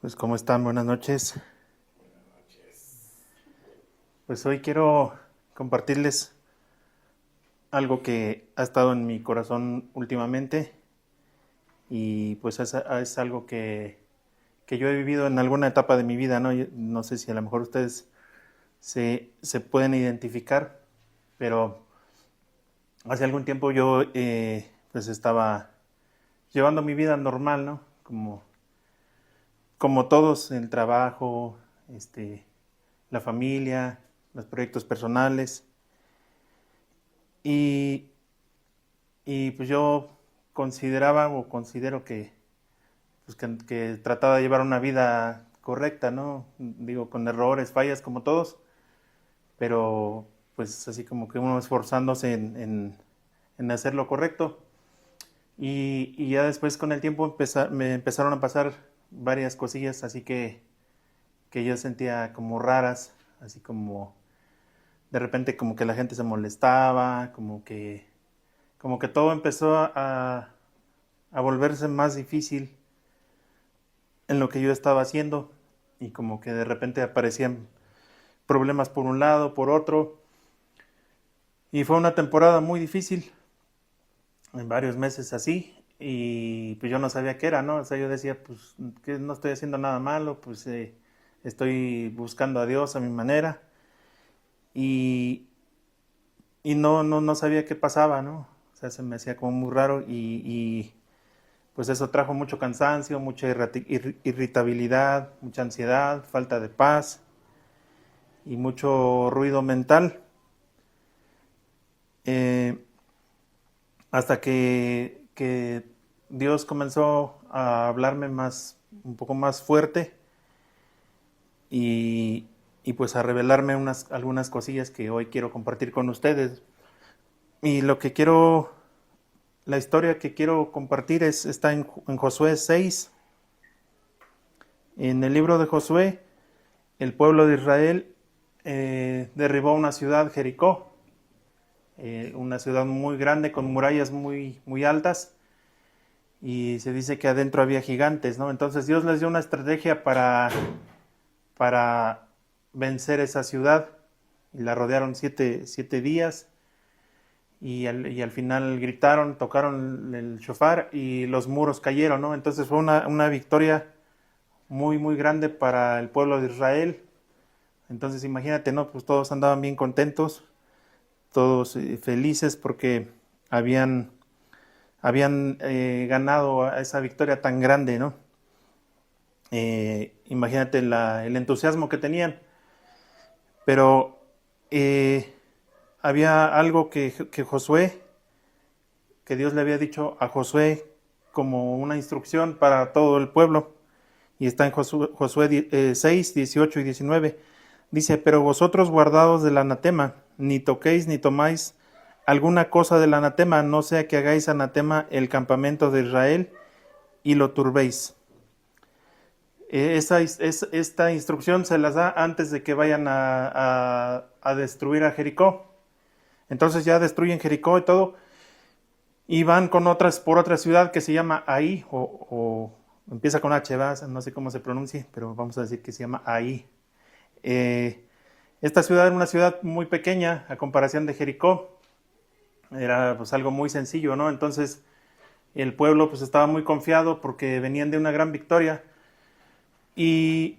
Pues ¿cómo están? Buenas noches. Pues hoy quiero compartirles algo que ha estado en mi corazón últimamente y pues es algo que yo he vivido en alguna etapa de mi vida, ¿no? No sé si a lo mejor ustedes se pueden identificar, pero hace algún tiempo yo pues estaba llevando mi vida normal, ¿no? Como todos, el trabajo, la familia, los proyectos personales. Y, y pues yo consideraba o considero que trataba de llevar una vida correcta, ¿no? Digo, con errores, fallas como todos, pero pues así como que uno esforzándose en hacer lo correcto. Y ya después con el tiempo me empezaron a pasar varias cosillas, así que yo sentía como raras, así como de repente como que la gente se molestaba, como que todo empezó a volverse más difícil en lo que yo estaba haciendo y como que de repente aparecían problemas por un lado, por otro. Y fue una temporada muy difícil, en varios meses así, y pues yo no sabía qué era, ¿no? O sea, yo decía, pues que no estoy haciendo nada malo, pues estoy buscando a Dios a mi manera y, y no sabía qué pasaba, ¿no? O sea, se me hacía como muy raro y pues eso trajo mucho cansancio, mucha irritabilidad, mucha ansiedad, falta de paz y mucho ruido mental. Eh, hasta que Dios comenzó a hablarme un poco más fuerte y, y pues a revelarme algunas cosillas que hoy quiero compartir con ustedes. Y la historia que quiero compartir está en Josué 6. En el libro de Josué, el pueblo de Israel derribó una ciudad, Jericó, una ciudad muy grande con murallas muy altas, y se dice que adentro había gigantes, ¿no? Entonces Dios les dio una estrategia para vencer esa ciudad y la rodearon siete días y al final gritaron, tocaron el shofar y los muros cayeron, ¿no? Entonces fue una victoria muy grande para el pueblo de Israel. Entonces imagínate, ¿no? Pues todos andaban bien contentos, todos felices porque habían, habían ganado esa victoria tan grande, ¿no? Imagínate el entusiasmo que tenían, pero había algo que Dios le había dicho a Josué como una instrucción para todo el pueblo, y está en Josué 6, 18 y 19. Dice, pero vosotros guardaos del anatema, ni toquéis ni tomáis alguna cosa del anatema, no sea que hagáis anatema el campamento de Israel y lo turbéis. Esta instrucción se las da antes de que vayan a destruir a Jericó. Entonces ya destruyen Jericó y todo, y van por otra ciudad que se llama Ahí, o empieza con H, no sé cómo se pronuncie, pero vamos a decir que se llama Ahí. Esta ciudad era una ciudad muy pequeña a comparación de Jericó, era pues algo muy sencillo, ¿no? Entonces el pueblo pues estaba muy confiado porque venían de una gran victoria y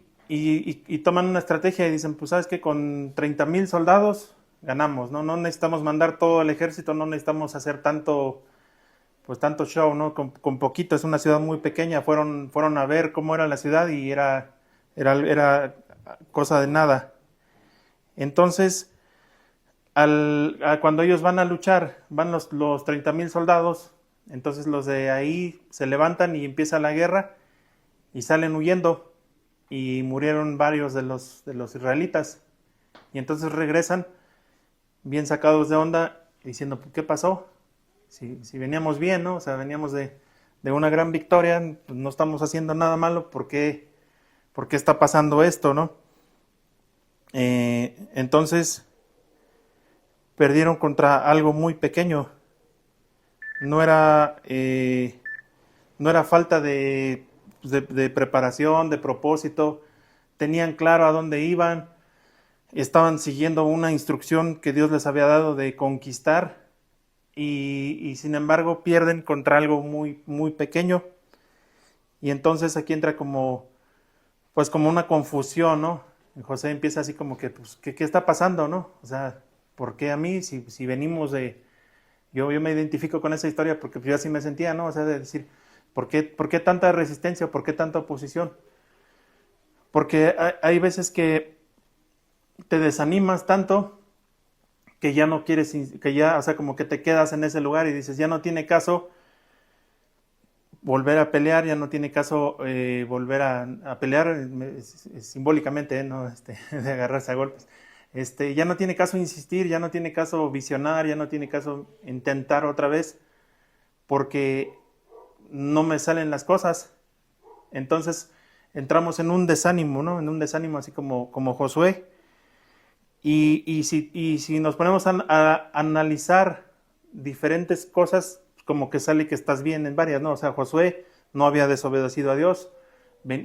toman una estrategia y dicen, pues sabes que con 30,000 soldados ganamos, ¿no? No necesitamos mandar todo el ejército, no necesitamos hacer tanto show, ¿no? Con poquito, es una ciudad muy pequeña, fueron a ver cómo era la ciudad y era cosa de nada. Entonces, cuando ellos van a luchar, van los 30,000 soldados, entonces los de ahí se levantan y empieza la guerra y salen huyendo y murieron varios de los israelitas. Y entonces regresan bien sacados de onda diciendo, ¿qué pasó? Si veníamos bien, ¿no? O sea, veníamos de una gran victoria, pues no estamos haciendo nada malo, ¿por qué está pasando esto, no? Entonces perdieron contra algo muy pequeño. No era, no era falta pues, de preparación, de propósito, tenían claro a dónde iban, estaban siguiendo una instrucción que Dios les había dado de conquistar y sin embargo pierden contra algo muy, muy pequeño. Y entonces aquí entra pues como una confusión, ¿no? Y José empieza así como que, pues, ¿qué está pasando, no? O sea, ¿por qué a mí? Si venimos de... Yo me identifico con esa historia porque yo así me sentía, ¿no? O sea, de decir, ¿por qué tanta resistencia? ¿Por qué tanta oposición? Porque hay veces que te desanimas tanto que ya no quieres, que ya, o sea, como que te quedas en ese lugar y dices, ya no tiene caso volver a pelear, ya no tiene caso volver a pelear simbólicamente, ¿no? De agarrarse a golpes. Ya no tiene caso insistir, ya no tiene caso visionar, ya no tiene caso intentar otra vez, porque no me salen las cosas. Entonces entramos en un desánimo, ¿no? En un desánimo así como Josué. Y si nos ponemos a analizar diferentes cosas, como que sale que estás bien en varias, ¿no? O sea, Josué no había desobedecido a Dios,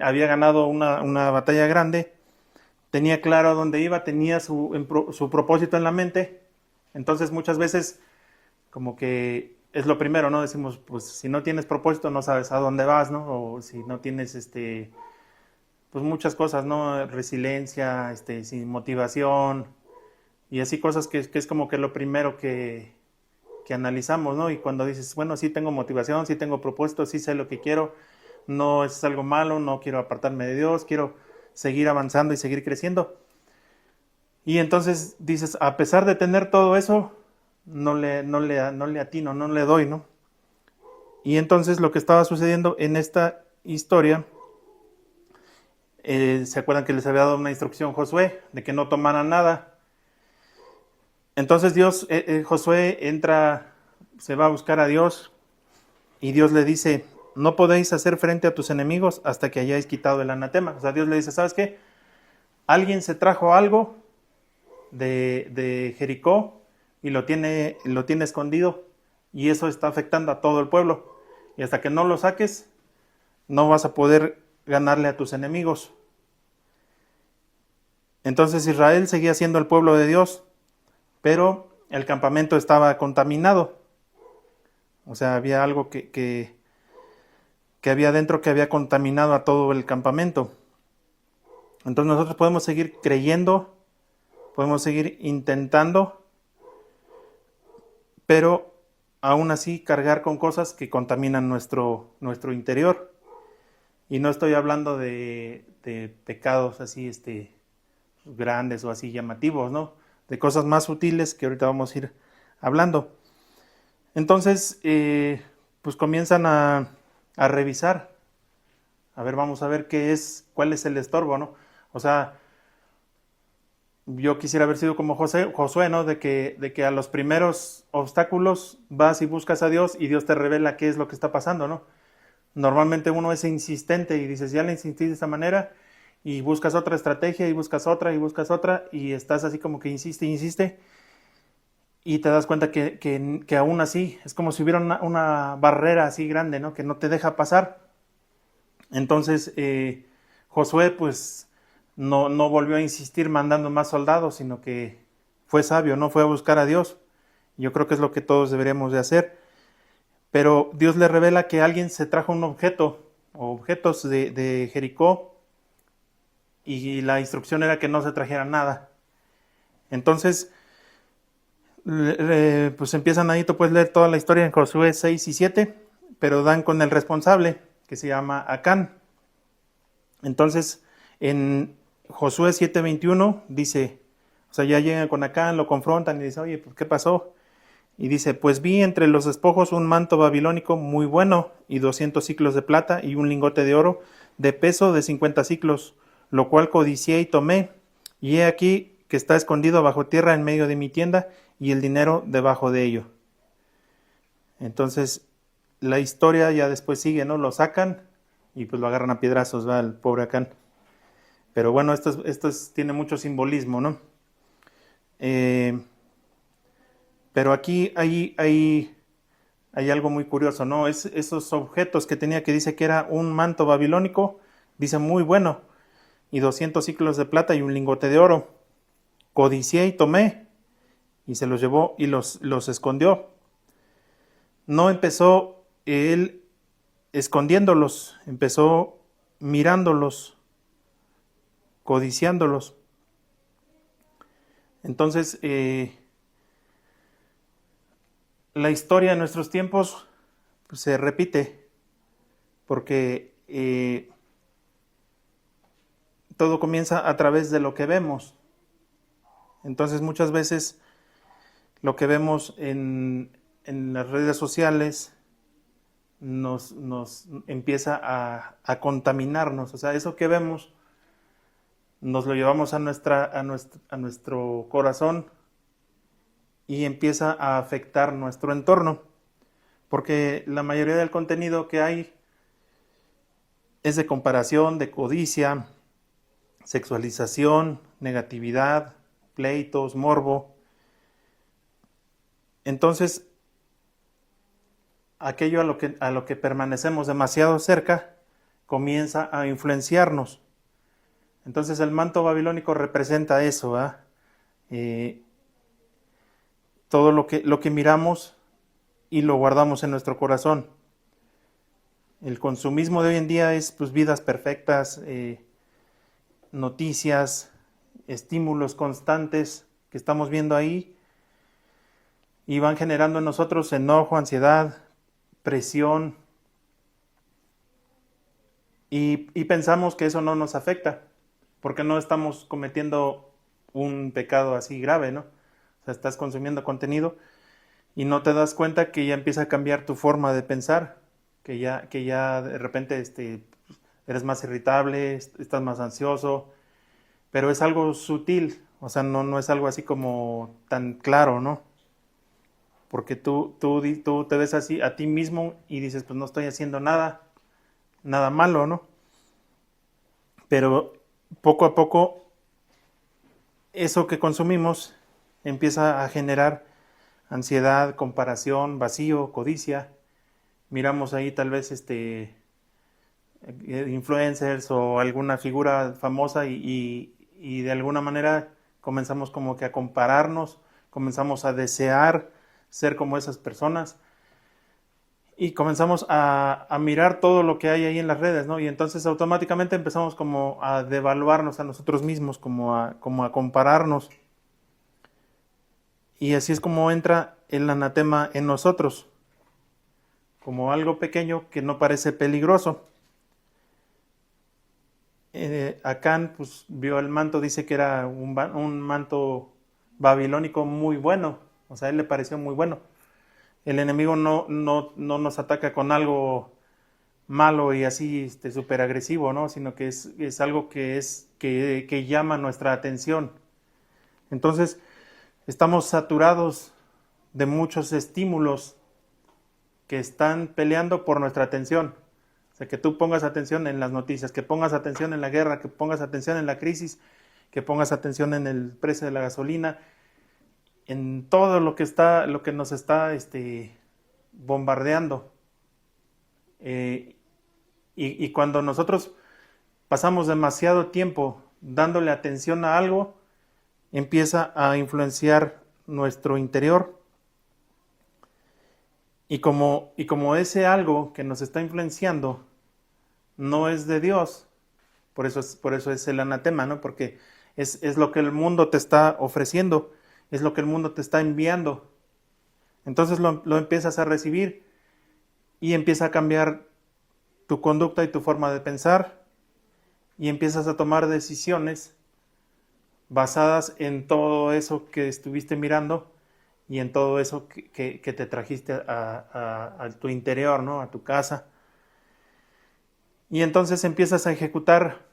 había ganado una batalla grande, tenía claro a dónde iba, tenía su propósito en la mente. Entonces muchas veces como que es lo primero, ¿no? Decimos, pues si no tienes propósito no sabes a dónde vas, ¿no? O si no tienes pues muchas cosas, ¿no? Resiliencia, sin motivación y así cosas que es como que lo primero que analizamos, ¿no? Y cuando dices, bueno, sí tengo motivación, sí tengo propósito, sí sé lo que quiero, no es algo malo, no quiero apartarme de Dios, quiero seguir avanzando y seguir creciendo. Y entonces dices, a pesar de tener todo eso, no le atino, no le doy, ¿no? Y entonces lo que estaba sucediendo en esta historia, ¿se acuerdan que les había dado una instrucción Josué de que no tomaran nada? Entonces Josué entra, se va a buscar a Dios y Dios le dice, no podéis hacer frente a tus enemigos hasta que hayáis quitado el anatema. O sea, Dios le dice, ¿sabes qué? Alguien se trajo algo de Jericó y lo tiene escondido y eso está afectando a todo el pueblo. Y hasta que no lo saques, no vas a poder ganarle a tus enemigos. Entonces Israel seguía siendo el pueblo de Dios, pero el campamento estaba contaminado. O sea, había algo que había dentro que había contaminado a todo el campamento. Entonces nosotros podemos seguir creyendo, podemos seguir intentando, pero aún así cargar con cosas que contaminan nuestro interior. Y no estoy hablando de pecados así grandes o así llamativos, ¿no? De cosas más sutiles que ahorita vamos a ir hablando. Entonces, pues comienzan a revisar. A ver, vamos a ver cuál es el estorbo, ¿no? O sea, yo quisiera haber sido como Josué, ¿no? De que a los primeros obstáculos vas y buscas a Dios y Dios te revela qué es lo que está pasando, ¿no? Normalmente uno es insistente y dices, ya le insistí de esta manera y buscas otra estrategia y buscas otra y estás así como que insiste y te das cuenta que aún así es como si hubiera una barrera así grande, ¿no? Que no te deja pasar. Entonces Josué pues no volvió a insistir mandando más soldados, sino que fue sabio, no fue a buscar a Dios. Yo creo que es lo que todos deberíamos de hacer. Pero Dios le revela que alguien se trajo un objeto o objetos de Jericó y la instrucción era que no se trajera nada. Entonces, pues empiezan ahí, tú puedes leer toda la historia en Josué 6 y 7, pero dan con el responsable que se llama Acán. Entonces, en Josué 7:21 dice, o sea, ya llegan con Acán, lo confrontan y dice, oye, pues ¿qué pasó? Y dice, pues vi entre los despojos un manto babilónico muy bueno y 200 siclos de plata y un lingote de oro de peso de 50 siclos, lo cual codicié y tomé, y he aquí que está escondido bajo tierra en medio de mi tienda y el dinero debajo de ello. Entonces la historia ya después sigue, ¿no? Lo sacan y pues lo agarran a piedrazos, va el pobre Acán. Pero bueno, esto tiene mucho simbolismo, ¿no? Pero aquí hay hay algo muy curioso, ¿no? Esos objetos que tenía, que dice que era un manto babilónico, dice muy bueno, y 200 ciclos de plata y un lingote de oro. Codicié y tomé, y se los llevó y los escondió. No empezó él escondiéndolos, empezó mirándolos, codiciándolos. Entonces, la historia de nuestros tiempos pues, se repite, porque todo comienza a través de lo que vemos. Entonces, muchas veces lo que vemos en las redes sociales nos empieza a contaminarnos. O sea, eso que vemos nos lo llevamos a nuestro corazón y empieza a afectar nuestro entorno, porque la mayoría del contenido que hay es de comparación, de codicia, sexualización, negatividad, pleitos, morbo. Entonces, aquello a lo que permanecemos demasiado cerca comienza a influenciarnos. Entonces el manto babilónico representa eso, todo lo que miramos y lo guardamos en nuestro corazón. El consumismo de hoy en día es pues vidas perfectas, noticias, estímulos constantes que estamos viendo ahí y van generando en nosotros enojo, ansiedad, presión y pensamos que eso no nos afecta porque no estamos cometiendo un pecado así grave, ¿no? O sea, estás consumiendo contenido y no te das cuenta que ya empieza a cambiar tu forma de pensar, que ya de repente eres más irritable, estás más ansioso, pero es algo sutil, o sea, no es algo así como tan claro, ¿no? Porque tú te ves así a ti mismo y dices, pues no estoy haciendo nada malo, ¿no? Pero poco a poco eso que consumimos empieza a generar ansiedad, comparación, vacío, codicia. Miramos ahí tal vez influencers o alguna figura famosa y de alguna manera comenzamos como que a compararnos, comenzamos a desear ser como esas personas y comenzamos a mirar todo lo que hay ahí en las redes, ¿no? Y entonces automáticamente empezamos como a devaluarnos a nosotros mismos, como a compararnos. Y así es como entra el anatema en nosotros, como algo pequeño que no parece peligroso. Acán pues vio el manto, dice que era un manto babilónico muy bueno, o sea, a él le pareció muy bueno. El enemigo no nos ataca con algo malo y así súper agresivo, ¿no? Sino que es algo que llama nuestra atención. Entonces, estamos saturados de muchos estímulos que están peleando por nuestra atención. O sea, que tú pongas atención en las noticias, que pongas atención en la guerra, que pongas atención en la crisis, que pongas atención en el precio de la gasolina, en todo lo que nos está bombardeando. Y cuando nosotros pasamos demasiado tiempo dándole atención a algo, empieza a influenciar nuestro interior. Y como ese algo que nos está influenciando no es de Dios, por eso es el anatema, ¿no? Porque es lo que el mundo te está ofreciendo, es lo que el mundo te está enviando. Entonces lo empiezas a recibir y empieza a cambiar tu conducta y tu forma de pensar y empiezas a tomar decisiones basadas en todo eso que estuviste mirando y en todo eso que te trajiste a tu interior, ¿no? A tu casa. Y entonces empiezas a ejecutar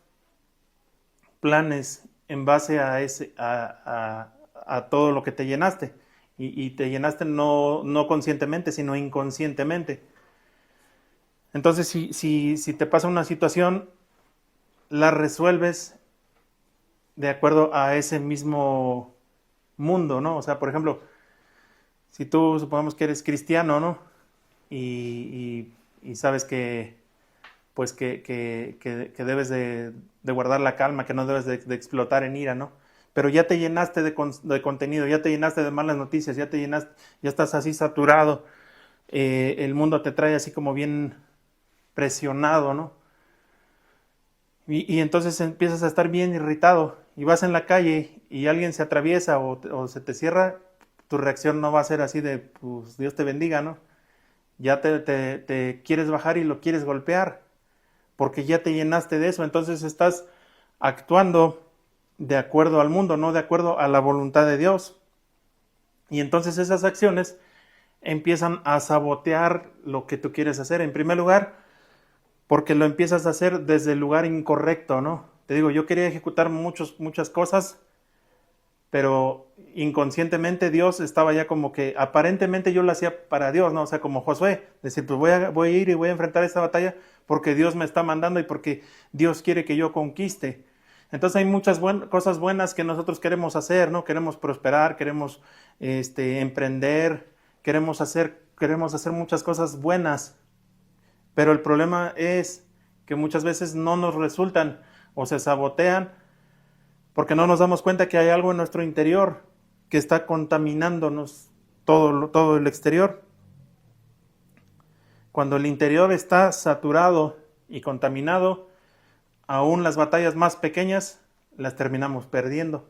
planes en base a todo lo que te llenaste. Y te llenaste no conscientemente, sino inconscientemente. Entonces, si te pasa una situación, la resuelves de acuerdo a ese mismo mundo, ¿no? O sea, por ejemplo, si tú supongamos que eres cristiano, ¿no? y sabes que pues que debes de guardar la calma, que no debes de explotar en ira, ¿no? Pero ya te llenaste de contenido, ya te llenaste de malas noticias, ya te llenaste, ya estás así saturado, el mundo te trae así como bien presionado, ¿no? Y entonces empiezas a estar bien irritado y vas en la calle y alguien se atraviesa o se te cierra, tu reacción no va a ser así de, pues Dios te bendiga, ¿no? Ya te quieres bajar y lo quieres golpear, porque ya te llenaste de eso, entonces estás actuando de acuerdo al mundo, no de acuerdo a la voluntad de Dios. Y entonces esas acciones empiezan a sabotear lo que tú quieres hacer. En primer lugar, porque lo empiezas a hacer desde el lugar incorrecto, ¿no? Te digo, yo quería ejecutar muchas cosas, pero inconscientemente Dios estaba ya como que, aparentemente yo lo hacía para Dios, ¿no? O sea, como Josué, decir, pues voy a ir y voy a enfrentar esta batalla porque Dios me está mandando y porque Dios quiere que yo conquiste. Entonces hay muchas cosas buenas que nosotros queremos hacer, ¿no? Queremos prosperar, queremos emprender, queremos hacer muchas cosas buenas, pero el problema es que muchas veces no nos resultan o se sabotean porque no nos damos cuenta que hay algo en nuestro interior que está contaminándonos todo el exterior. Cuando el interior está saturado y contaminado, aún las batallas más pequeñas las terminamos perdiendo.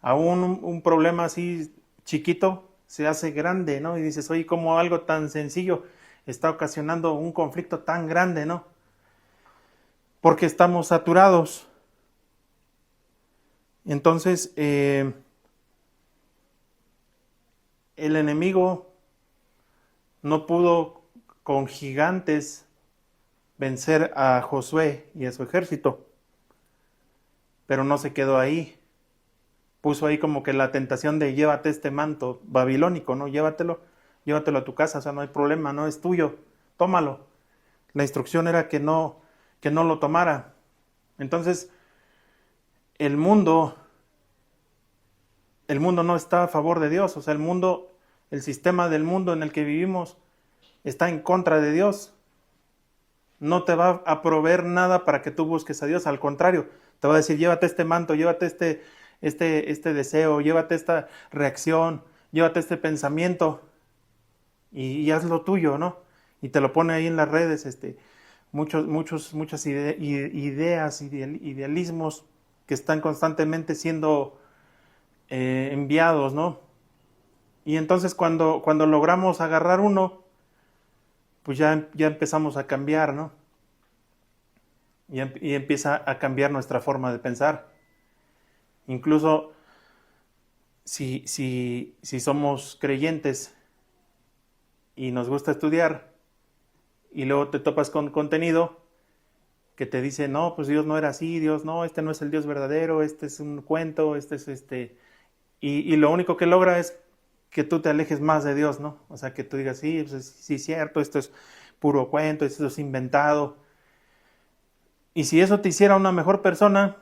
Aún un problema así chiquito se hace grande, ¿no? Y dices, oye, ¿cómo algo tan sencillo está ocasionando un conflicto tan grande, ¿no? Porque estamos saturados. Entonces, el enemigo no pudo con gigantes vencer a Josué y a su ejército, pero no se quedó ahí. Puso ahí como que la tentación de llévate este manto babilónico, ¿no? Llévatelo a tu casa, o sea, no hay problema, no es tuyo, tómalo. La instrucción era que no lo tomara. Entonces, el mundo no está a favor de Dios, o sea, el sistema del mundo en el que vivimos está en contra de Dios. No te va a proveer nada para que tú busques a Dios, al contrario, te va a decir, llévate este manto, llévate este deseo, llévate esta reacción, llévate este pensamiento y haz lo tuyo, ¿no? Y te lo pone ahí en las redes, muchas ideas, idealismos que están constantemente siendo enviados, ¿no? Y entonces cuando logramos agarrar uno, pues ya empezamos a cambiar, ¿no? Y empieza a cambiar nuestra forma de pensar. Incluso si somos creyentes y nos gusta estudiar y luego te topas con contenido que te dice, no, pues Dios no era así, Dios no, este no es el Dios verdadero, este es un cuento, y lo único que logra es que tú te alejes más de Dios, ¿no? O sea, que tú digas, sí, pues sí es cierto, esto es puro cuento, esto es inventado. Y si eso te hiciera una mejor persona,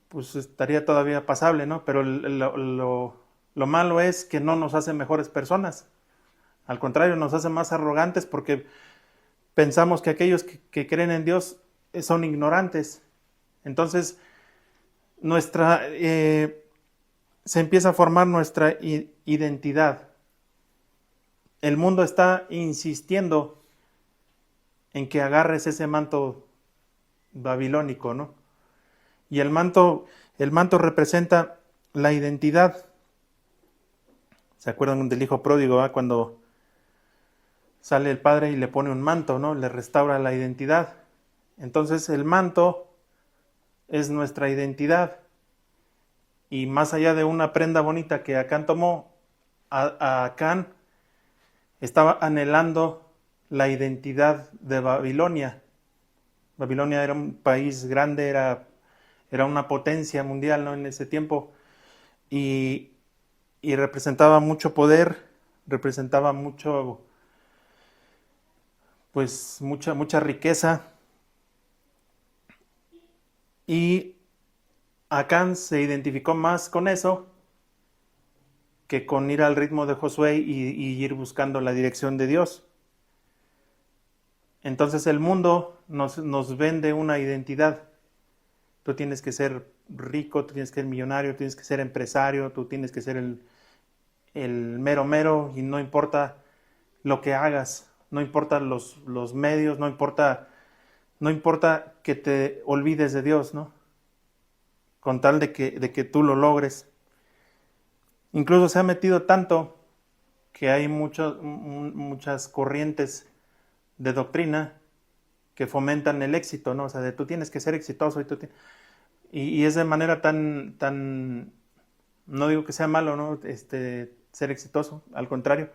pues estaría todavía pasable, ¿no? Pero lo malo es que no nos hace mejores personas. Al contrario, nos hace más arrogantes porque pensamos que aquellos que creen en Dios son ignorantes. Entonces, se empieza a formar nuestra identidad. El mundo está insistiendo en que agarres ese manto babilónico, ¿no? Y el manto representa la identidad. ¿Se acuerdan del hijo pródigo, ¿eh? Cuando sale el padre y le pone un manto, ¿no? Le restaura la identidad. Entonces el manto es nuestra identidad. Y más allá de una prenda bonita que Acán tomó, Acán estaba anhelando la identidad de Babilonia. Babilonia era un país grande, era una potencia mundial, ¿no? En ese tiempo. Y representaba mucho poder, representaba mucha riqueza. Y Acán se identificó más con eso que con ir al ritmo de Josué y ir buscando la dirección de Dios. Entonces el mundo nos vende una identidad. Tú tienes que ser rico, tú tienes que ser millonario, tú tienes que ser empresario, tú tienes que ser el mero mero, y no importa lo que hagas, no importa los medios, no importa que te olvides de Dios, ¿no? Con tal de que tú lo logres. Incluso se ha metido tanto que hay muchas corrientes de doctrina que fomentan el éxito, ¿no? O sea, de tú tienes que ser exitoso y es de manera tan, no digo que sea malo, ¿no? Ser exitoso, al contrario,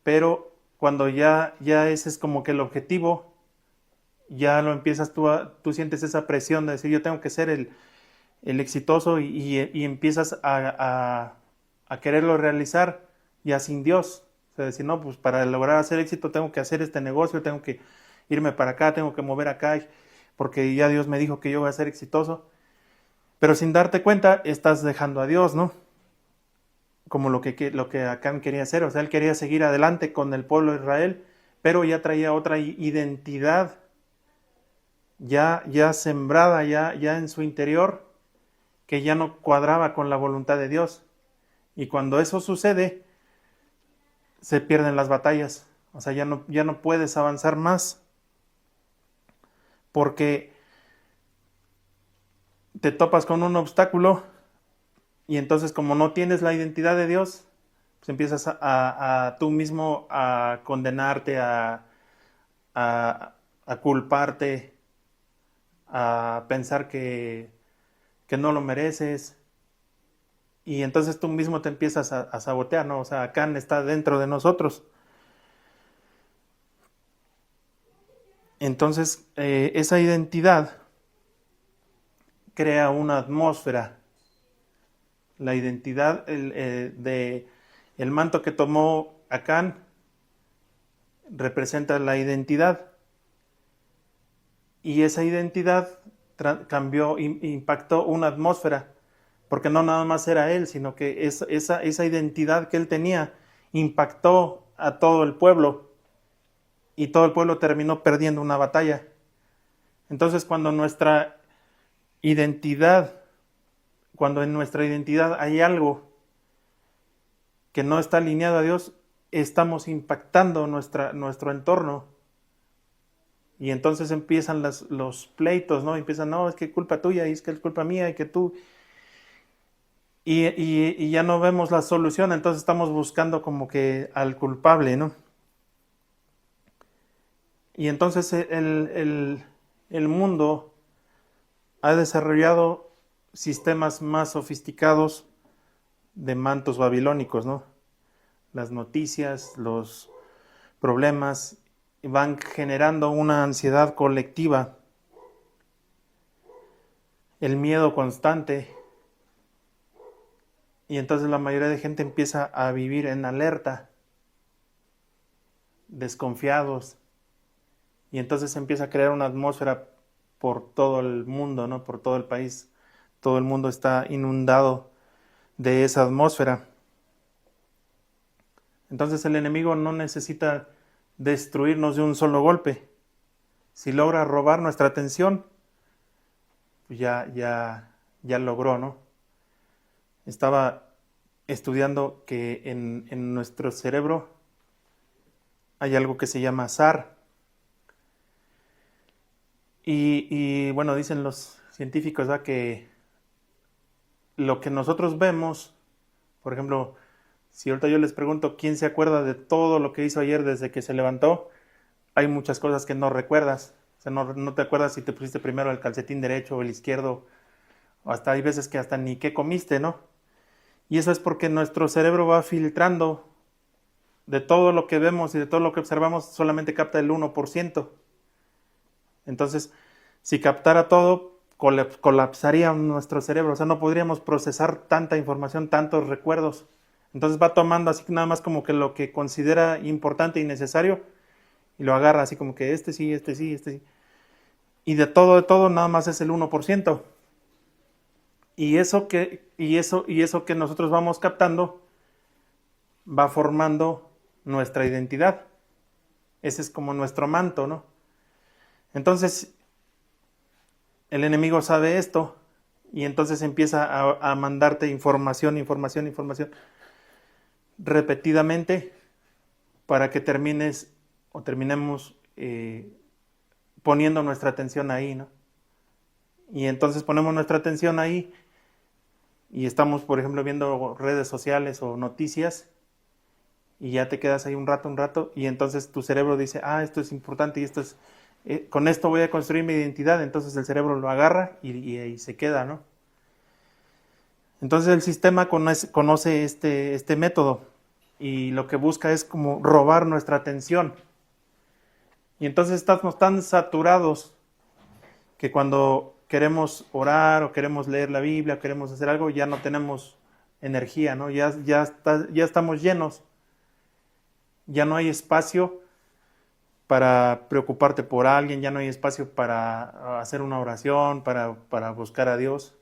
pero cuando ya ese es como que el objetivo, ya lo empiezas tú sientes esa presión de decir yo tengo que ser el exitoso y empiezas a quererlo realizar ya sin Dios. O sea, decir, no, pues para lograr hacer éxito tengo que hacer este negocio, tengo que irme para acá, tengo que mover acá, porque ya Dios me dijo que yo voy a ser exitoso. Pero sin darte cuenta, estás dejando a Dios, ¿no? Como lo que Acán quería hacer. O sea, él quería seguir adelante con el pueblo de Israel, pero ya traía otra identidad ya sembrada, ya en su interior, que ya no cuadraba con la voluntad de Dios. Y cuando eso sucede, se pierden las batallas. O sea, ya no puedes avanzar más, porque te topas con un obstáculo y entonces como no tienes la identidad de Dios, pues empiezas a tú mismo a condenarte, a culparte, a pensar que no lo mereces. Y entonces tú mismo te empiezas a sabotear, ¿no? O sea, Acán está dentro de nosotros. Entonces, esa identidad crea una atmósfera. La identidad de el manto que tomó Acán representa la identidad. Y esa identidad cambió, impactó una atmósfera. Porque no nada más era él, sino que esa identidad que él tenía impactó a todo el pueblo. Y todo el pueblo terminó perdiendo una batalla. Entonces, cuando en nuestra identidad hay algo que no está alineado a Dios, estamos impactando nuestro entorno. Y entonces empiezan los pleitos, ¿no? Empiezan, no, es que es culpa tuya, y es que es culpa mía, y que tú... Y ya no vemos la solución, entonces estamos buscando como que al culpable, ¿no? Y entonces el mundo ha desarrollado sistemas más sofisticados de mantos babilónicos, ¿no? Las noticias, los problemas van generando una ansiedad colectiva, el miedo constante, y entonces la mayoría de gente empieza a vivir en alerta, desconfiados, y entonces se empieza a crear una atmósfera por todo el mundo, ¿no? Por todo el país. Todo el mundo está inundado de esa atmósfera. Entonces el enemigo no necesita destruirnos de un solo golpe. Si logra robar nuestra atención, pues ya logró, ¿no? Estaba estudiando que en nuestro cerebro hay algo que se llama SAR. Y bueno, dicen los científicos, ¿verdad?, que lo que nosotros vemos, por ejemplo, si ahorita yo les pregunto quién se acuerda de todo lo que hizo ayer desde que se levantó, hay muchas cosas que no recuerdas. O sea, no te acuerdas si te pusiste primero el calcetín derecho o el izquierdo, o hasta hay veces que hasta ni qué comiste, ¿no? Y eso es porque nuestro cerebro va filtrando de todo lo que vemos y de todo lo que observamos, solamente capta el 1%. Entonces, si captara todo, colapsaría nuestro cerebro. O sea, no podríamos procesar tanta información, tantos recuerdos. Entonces va tomando así nada más como que lo que considera importante y necesario y lo agarra así como que este sí, este sí, este sí. Y de todo, nada más es el 1%. Y eso que nosotros vamos captando va formando nuestra identidad. Ese es como nuestro manto, ¿no? Entonces, el enemigo sabe esto y entonces empieza a mandarte información repetidamente para que termines o terminemos poniendo nuestra atención ahí, ¿no? Y entonces ponemos nuestra atención ahí y estamos, por ejemplo, viendo redes sociales o noticias y ya te quedas ahí un rato y entonces tu cerebro dice, esto es importante y esto es, con esto voy a construir mi identidad, entonces el cerebro lo agarra y se queda, ¿no? Entonces el sistema conoce este método y lo que busca es como robar nuestra atención. Y entonces estamos tan saturados que cuando queremos orar o queremos leer la Biblia o queremos hacer algo, ya no tenemos energía, ¿no? Ya estamos llenos. Ya no hay espacio para preocuparte por alguien, ya no hay espacio para hacer una oración, para buscar a Dios,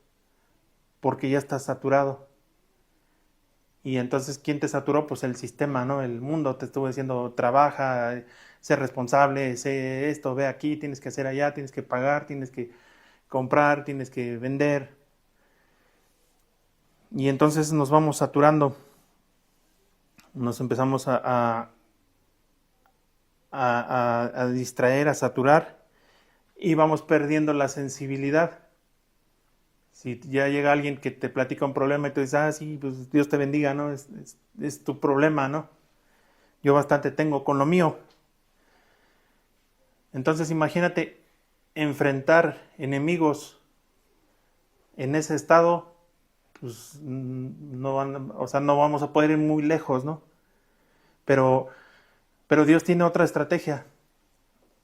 porque ya estás saturado. Y entonces, ¿quién te saturó? Pues el sistema, ¿no? El mundo te estuvo diciendo, trabaja, sé responsable, sé esto, ve aquí, tienes que hacer allá, tienes que pagar, tienes que comprar, tienes que vender. Y entonces nos vamos saturando, nos empezamos a distraer, a saturar y vamos perdiendo la sensibilidad. Si ya llega alguien que te platica un problema y tú dices, sí, pues Dios te bendiga, ¿no? Es tu problema, ¿no? Yo bastante tengo con lo mío. Entonces imagínate enfrentar enemigos en ese estado, pues no vamos a poder ir muy lejos, ¿no? Pero Dios tiene otra estrategia.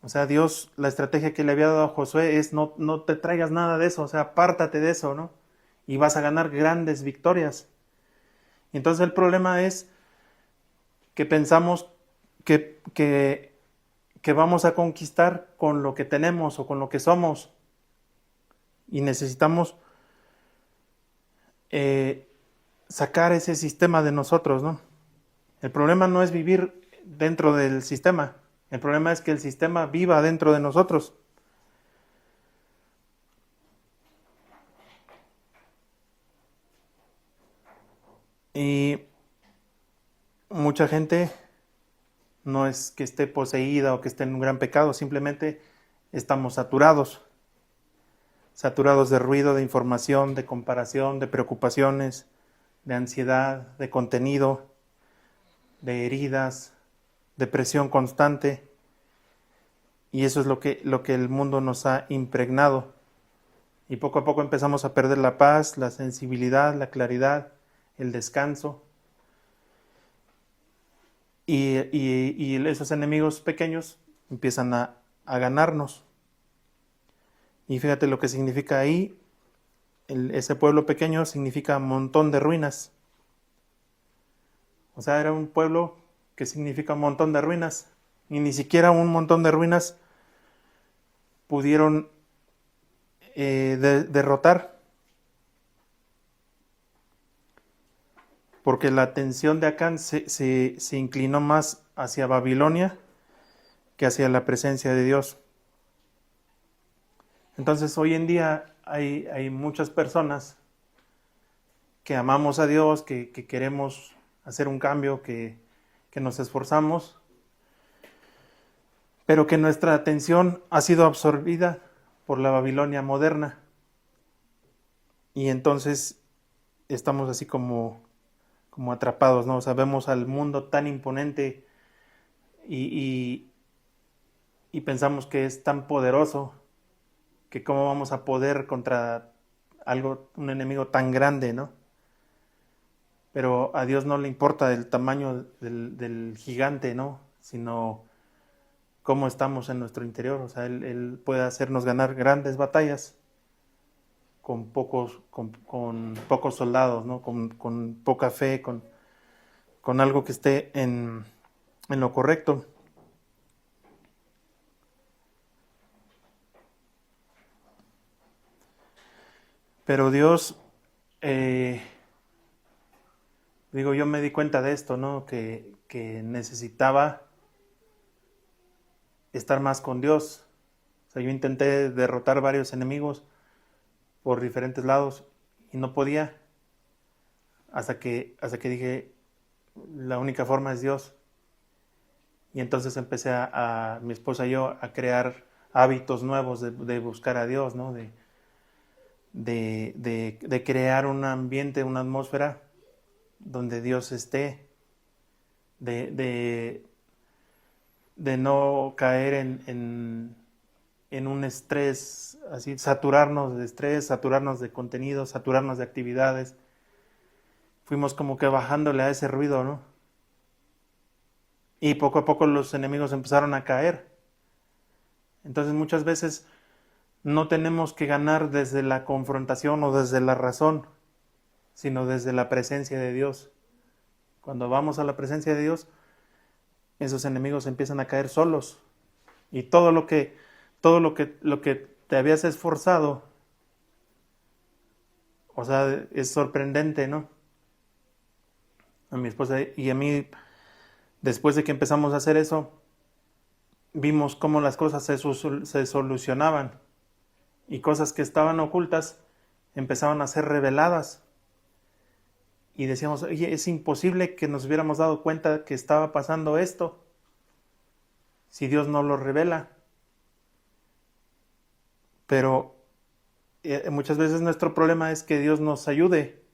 O sea, Dios, la estrategia que le había dado a Josué es no te traigas nada de eso, o sea, apártate de eso, ¿no? Y vas a ganar grandes victorias. Y entonces el problema es que pensamos que vamos a conquistar con lo que tenemos o con lo que somos. Y necesitamos sacar ese sistema de nosotros, ¿no? El problema no es vivir dentro del sistema. El problema es que el sistema viva dentro de nosotros. Y mucha gente no es que esté poseída o que esté en un gran pecado, simplemente estamos saturados. Saturados de ruido, de información, de comparación, de preocupaciones, de ansiedad, de contenido, de heridas, de presión constante. Y eso es lo que el mundo nos ha impregnado. Y poco a poco empezamos a perder la paz, la sensibilidad, la claridad, el descanso. Y esos enemigos pequeños empiezan a ganarnos. Y fíjate lo que significa ahí, ese pueblo pequeño significa montón de ruinas. O sea, era un pueblo que significa un montón de ruinas. Y ni siquiera un montón de ruinas pudieron derrotar. Porque la atención de Acán se inclinó más hacia Babilonia que hacia la presencia de Dios. Entonces hoy en día hay muchas personas que amamos a Dios, que queremos hacer un cambio, que nos esforzamos, pero que nuestra atención ha sido absorbida por la Babilonia moderna. Y entonces estamos así como atrapados, ¿no? O sea, vemos al mundo tan imponente y pensamos que es tan poderoso que cómo vamos a poder contra un enemigo tan grande, ¿no? Pero a Dios no le importa el tamaño del gigante, ¿no? Sino cómo estamos en nuestro interior. O sea, Él puede hacernos ganar grandes batallas con pocos soldados, ¿no? Con poca fe, con algo que esté en lo correcto. Pero Dios, yo me di cuenta de esto, ¿no? Que necesitaba estar más con Dios. O sea, yo intenté derrotar varios enemigos por diferentes lados y no podía, hasta que dije, la única forma es Dios. Y entonces empecé mi esposa y yo, a crear hábitos nuevos de buscar a Dios, ¿no? De crear un ambiente, una atmósfera donde Dios esté, de no caer en un estrés, así, saturarnos de estrés, saturarnos de contenido, saturarnos de actividades. Fuimos como que bajándole a ese ruido, ¿no? Y poco a poco los enemigos empezaron a caer. Entonces muchas veces no tenemos que ganar desde la confrontación o desde la razón, sino desde la presencia de Dios. Cuando vamos a la presencia de Dios, esos enemigos empiezan a caer solos. Y todo lo que te habías esforzado, o sea, es sorprendente, ¿no? A mi esposa y a mí, después de que empezamos a hacer eso, vimos cómo las cosas se solucionaban y cosas que estaban ocultas empezaban a ser reveladas. Y decíamos, oye, es imposible que nos hubiéramos dado cuenta que estaba pasando esto si Dios no lo revela. Pero muchas veces nuestro problema es que Dios nos ayude,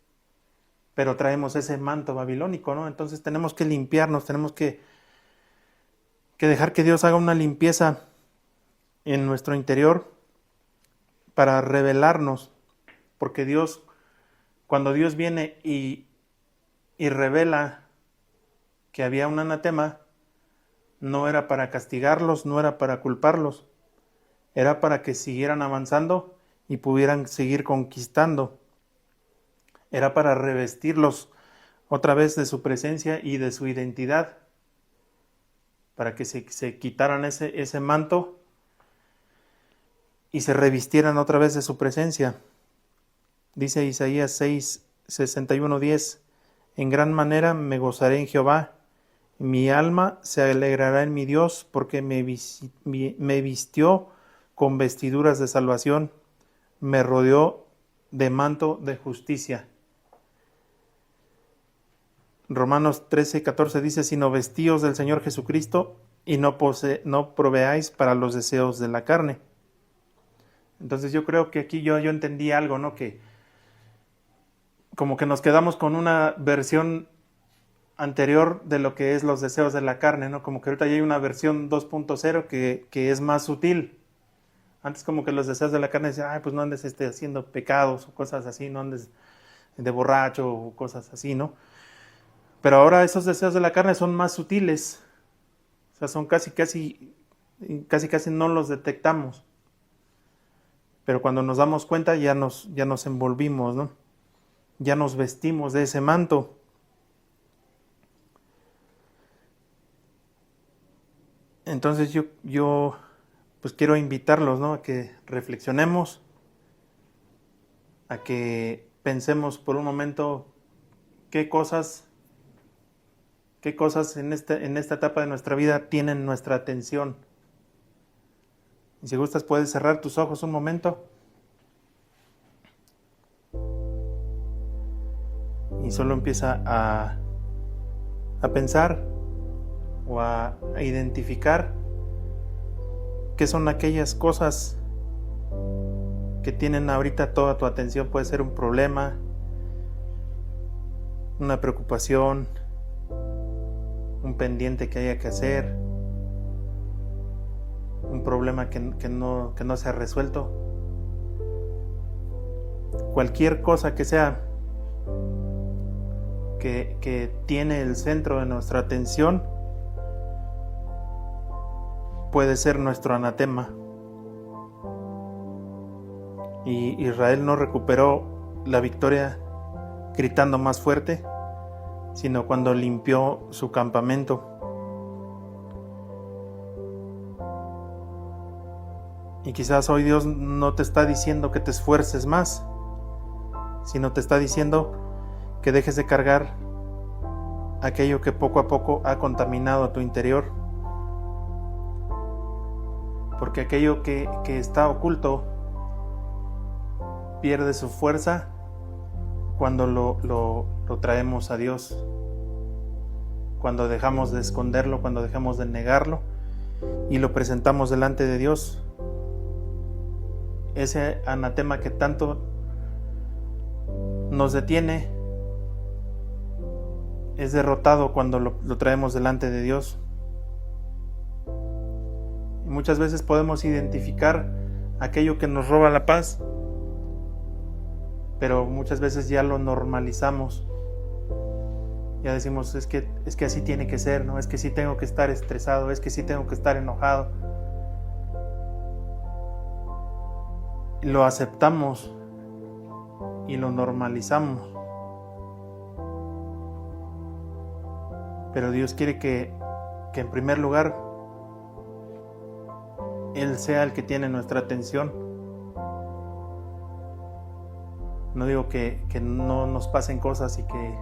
pero traemos ese manto babilónico, ¿no? Entonces tenemos que limpiarnos, tenemos que dejar que Dios haga una limpieza en nuestro interior para revelarnos, porque Dios, cuando Dios viene y revela que había un anatema, no era para castigarlos, no era para culparlos, era para que siguieran avanzando y pudieran seguir conquistando. Era para revestirlos otra vez de su presencia y de su identidad, para que se quitaran ese manto y se revistieran otra vez de su presencia. Dice Isaías 6, 61-10, en gran manera me gozaré en Jehová, mi alma se alegrará en mi Dios, porque me vistió con vestiduras de salvación, me rodeó de manto de justicia. Romanos 13:14 dice, sino vestíos del Señor Jesucristo y no proveáis para los deseos de la carne. Entonces yo creo que aquí yo entendí algo, ¿no? Que como que nos quedamos con una versión anterior de lo que es los deseos de la carne, ¿no? Como que ahorita ya hay una versión 2.0 que es más sutil. Antes como que los deseos de la carne decían, ay, pues no andes haciendo pecados o cosas así, no andes de borracho o cosas así, ¿no? Pero ahora esos deseos de la carne son más sutiles. O sea, son casi no los detectamos. Pero cuando nos damos cuenta ya nos envolvimos, ¿no? Ya nos vestimos de ese manto. Entonces yo pues quiero invitarlos, ¿no? A que reflexionemos, a que pensemos por un momento qué cosas en esta etapa de nuestra vida tienen nuestra atención. Y si gustas puedes cerrar tus ojos un momento y solo empieza a pensar o a identificar qué son aquellas cosas que tienen ahorita toda tu atención. Puede ser un problema, una preocupación, un pendiente que haya que hacer, un problema que no se ha resuelto. Cualquier cosa que sea que tiene el centro de nuestra atención puede ser nuestro anatema. Y Israel no recuperó la victoria gritando más fuerte, sino cuando limpió su campamento. Y quizás hoy Dios no te está diciendo que te esfuerces más, sino te está diciendo que dejes de cargar aquello que poco a poco ha contaminado tu interior. porque aquello que está oculto pierde su fuerza cuando lo traemos a Dios, cuando dejamos de esconderlo, cuando dejamos de negarlo y lo presentamos delante de Dios. Ese anatema que tanto nos detiene es derrotado cuando lo traemos delante de Dios. Y muchas veces podemos identificar aquello que nos roba la paz, pero muchas veces ya lo normalizamos. Ya decimos, es que así tiene que ser, ¿no? Es que sí tengo que estar estresado, es que sí tengo que estar enojado. Lo aceptamos y lo normalizamos. Pero Dios quiere que en primer lugar Él sea el que tiene nuestra atención. No digo que no nos pasen cosas y que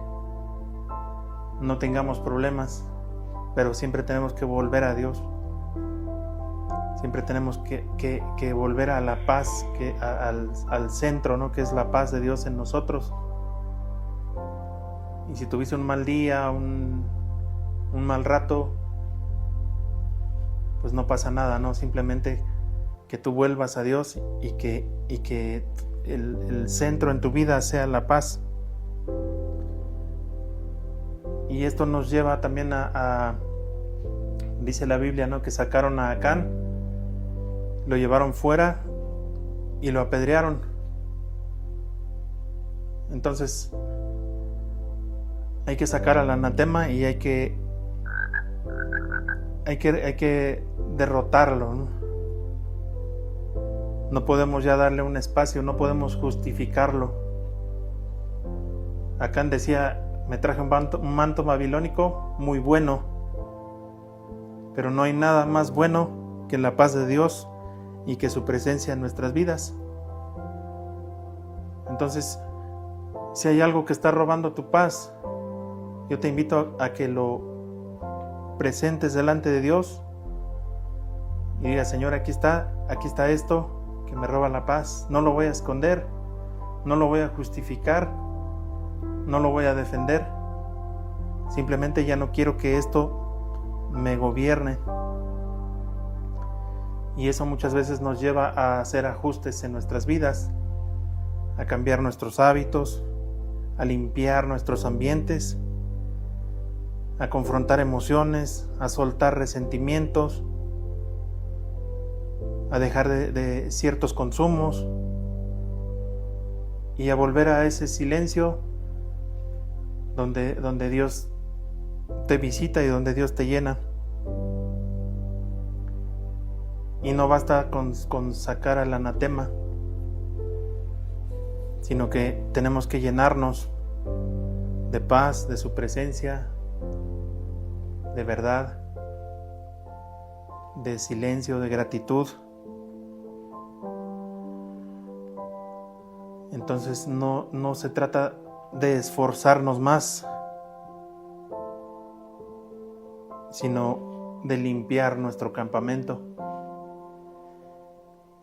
no tengamos problemas, pero siempre tenemos que volver a Dios. Siempre tenemos que volver a la paz, al centro, ¿no? Que es la paz de Dios en nosotros. Y si tuviste un mal día, un mal rato, pues no pasa nada, ¿no? Simplemente que tú vuelvas a Dios y que el centro en tu vida sea la paz. Y esto nos lleva también dice la Biblia, ¿no? Que sacaron a Acán, lo llevaron fuera y lo apedrearon. Entonces hay que sacar al anatema y hay que derrotarlo, ¿no? No podemos ya darle un espacio, no podemos justificarlo. Acán decía, me traje un manto babilónico muy bueno, pero no hay nada más bueno que la paz de Dios y que su presencia en nuestras vidas. Entonces, si hay algo que está robando tu paz, yo te invito a que lo presentes delante de Dios y digas, Señor, aquí está esto que me roba la paz. No lo voy a esconder, no lo voy a justificar, no lo voy a defender. Simplemente ya no quiero que esto me gobierne. Y eso muchas veces nos lleva a hacer ajustes en nuestras vidas, a cambiar nuestros hábitos, a limpiar nuestros ambientes, a confrontar emociones, a soltar resentimientos, a dejar de ciertos consumos y a volver a ese silencio donde Dios te visita y donde Dios te llena. Y no basta con sacar al anatema, sino que tenemos que llenarnos de paz, de su presencia, de verdad, de silencio, de gratitud. Entonces no se trata de esforzarnos más, sino de limpiar nuestro campamento.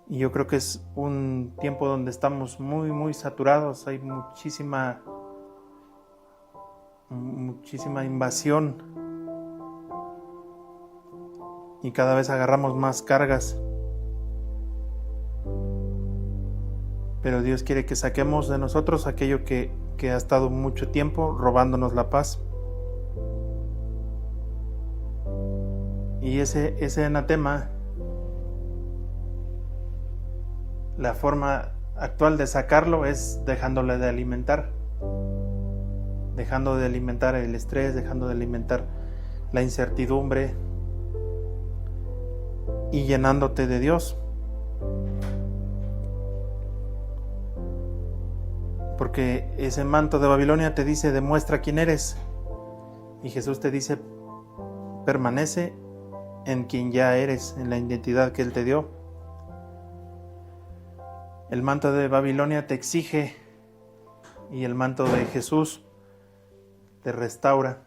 Y yo creo que es un tiempo donde estamos muy, muy saturados. Hay muchísima invasión y cada vez agarramos más cargas. Pero Dios quiere que saquemos de nosotros aquello que ha estado mucho tiempo robándonos la paz. Y ese anatema, la forma actual de sacarlo es dejándole de alimentar. Dejando de alimentar el estrés, dejando de alimentar la incertidumbre y llenándote de Dios. Porque ese manto de Babilonia te dice, demuestra quién eres. Y Jesús te dice, permanece en quien ya eres, en la identidad que Él te dio. El manto de Babilonia te exige y el manto de Jesús te restaura.